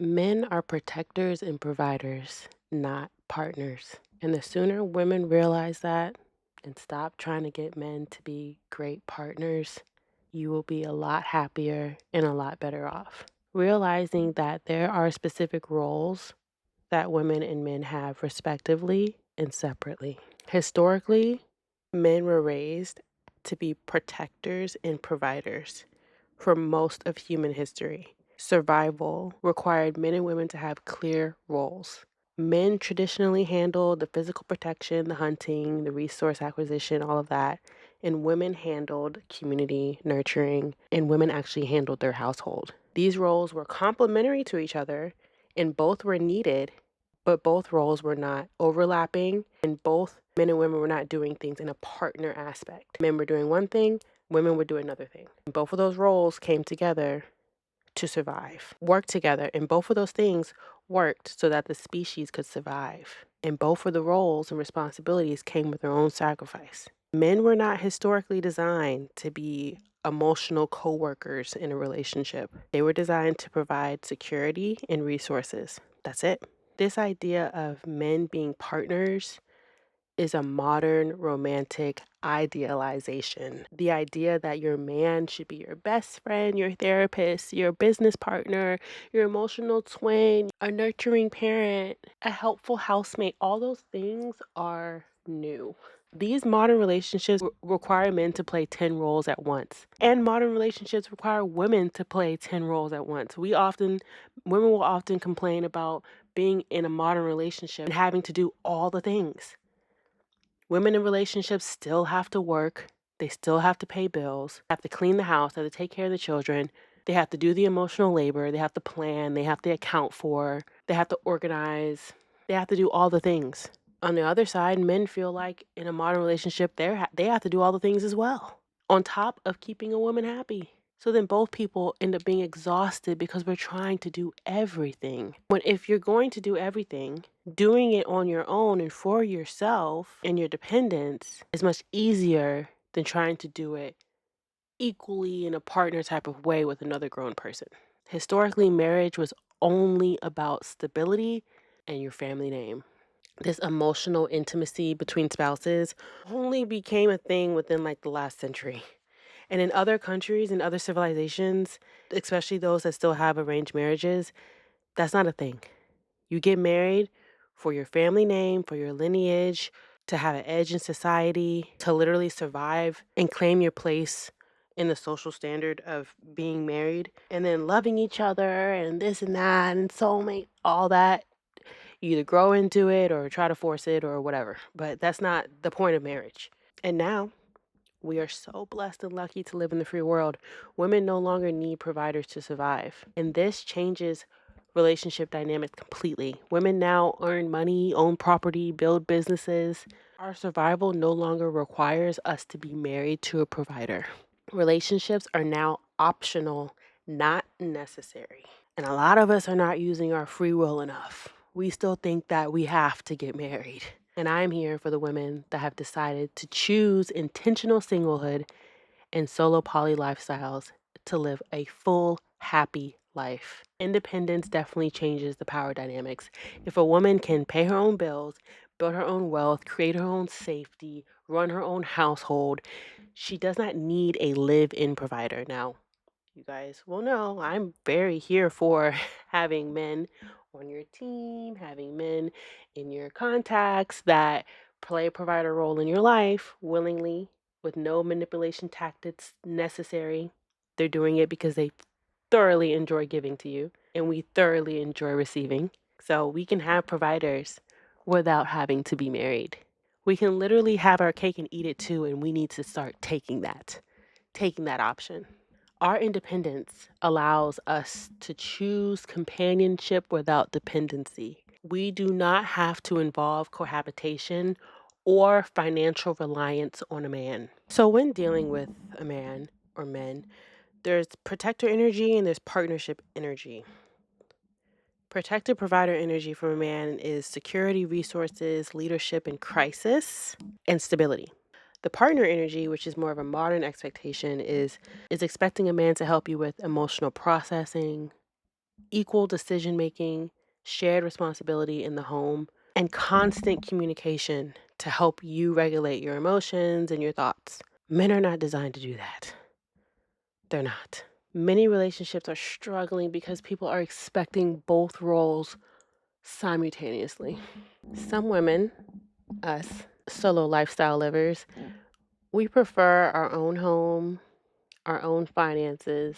Men are protectors and providers, not partners. And the sooner women realize that and stop trying to get men to be great partners, you will be a lot happier and a lot better off. Realizing that there are specific roles that women and men have respectively and separately. Historically, men were raised to be protectors and providers for most of human history. Survival required men and women to have clear roles. Men traditionally handled the physical protection, the hunting, the resource acquisition, all of that. And women handled community nurturing, and women actually handled their household. These roles were complementary to each other, and both were needed, but both roles were not overlapping, and both men and women were not doing things in a partner aspect. Men were doing one thing, women would do another thing. Both of those roles came together to survive, work together, and both of those things worked so that the species could survive. And both of the roles and responsibilities came with their own sacrifice. Men were not historically designed to be emotional co-workers in a relationship. They were designed to provide security and resources. That's it. This idea of men being partners is a modern romantic idealization. The idea that your man should be your best friend, your therapist, your business partner, your emotional twin, a nurturing parent, a helpful housemate, all those things are new. These modern relationships require men to play 10 roles at once. And modern relationships require women to play 10 roles at once. Women will often complain about being in a modern relationship and having to do all the things. Women in relationships still have to work. They still have to pay bills, have to clean the house, have to take care of the children. They have to do the emotional labor. They have to plan. They have to account for. They have to organize. They have to do all the things. On the other side, men feel like in a modern relationship, they have to do all the things as well, on top of keeping a woman happy. So then both people end up being exhausted because we're trying to do everything. When if you're going to do everything, doing it on your own and for yourself and your dependents is much easier than trying to do it equally in a partner type of way with another grown person. Historically, marriage was only about stability and your family name. This emotional intimacy between spouses only became a thing within like the last century. And in other countries and other civilizations, especially those that still have arranged marriages, that's not a thing. You get married for your family name, for your lineage, to have an edge in society, to literally survive and claim your place in the social standard of being married, and then loving each other and this and that and soulmate, all that. You either grow into it or try to force it or whatever. But that's not the point of marriage. And now we are so blessed and lucky to live in the free world. Women no longer need providers to survive. And this changes relationship dynamics completely. Women now earn money, own property, build businesses. Our survival no longer requires us to be married to a provider. Relationships are now optional, not necessary. And a lot of us are not using our free will enough. We still think that we have to get married. And I'm here for the women that have decided to choose intentional singlehood and solo poly lifestyles to live a full, happy life. Independence definitely changes the power dynamics. If a woman can pay her own bills, build her own wealth, create her own safety, run her own household, she does not need a live-in provider. Now, you guys will know I'm very here for having men on your team, having men in your contacts that play a provider role in your life willingly with no manipulation tactics necessary. They're doing it because they thoroughly enjoy giving to you, and we thoroughly enjoy receiving. So we can have providers without having to be married. We can literally have our cake and eat it too, and we need to start taking that option. Our independence allows us to choose companionship without dependency. We do not have to involve cohabitation or financial reliance on a man. So, when dealing with a man or men, there's protector energy and there's partnership energy. Protector provider energy from a man is security, resources, leadership in crisis, and stability. The partner energy, which is more of a modern expectation, is expecting a man to help you with emotional processing, equal decision making, shared responsibility in the home, and constant communication to help you regulate your emotions and your thoughts. Men are not designed to do that. They're not. Many relationships are struggling because people are expecting both roles simultaneously. Some women, us, solo lifestyle livers, we prefer our own home, our own finances,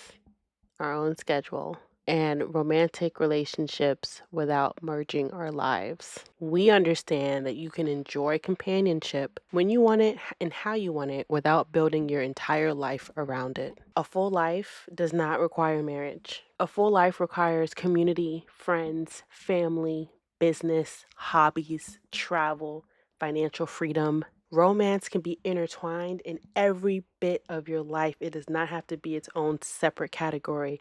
our own schedule, and romantic relationships without merging our lives. We understand that you can enjoy companionship when you want it and how you want it without building your entire life around it. A full life does not require marriage. A full life requires community, friends, family, business, hobbies, travel, financial freedom. Romance can be intertwined in every bit of your life. It does not have to be its own separate category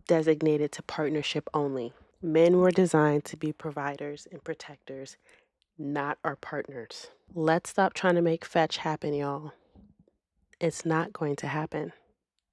designated to partnership only. Men were designed to be providers and protectors, not our partners. Let's stop trying to make fetch happen, y'all. It's not going to happen.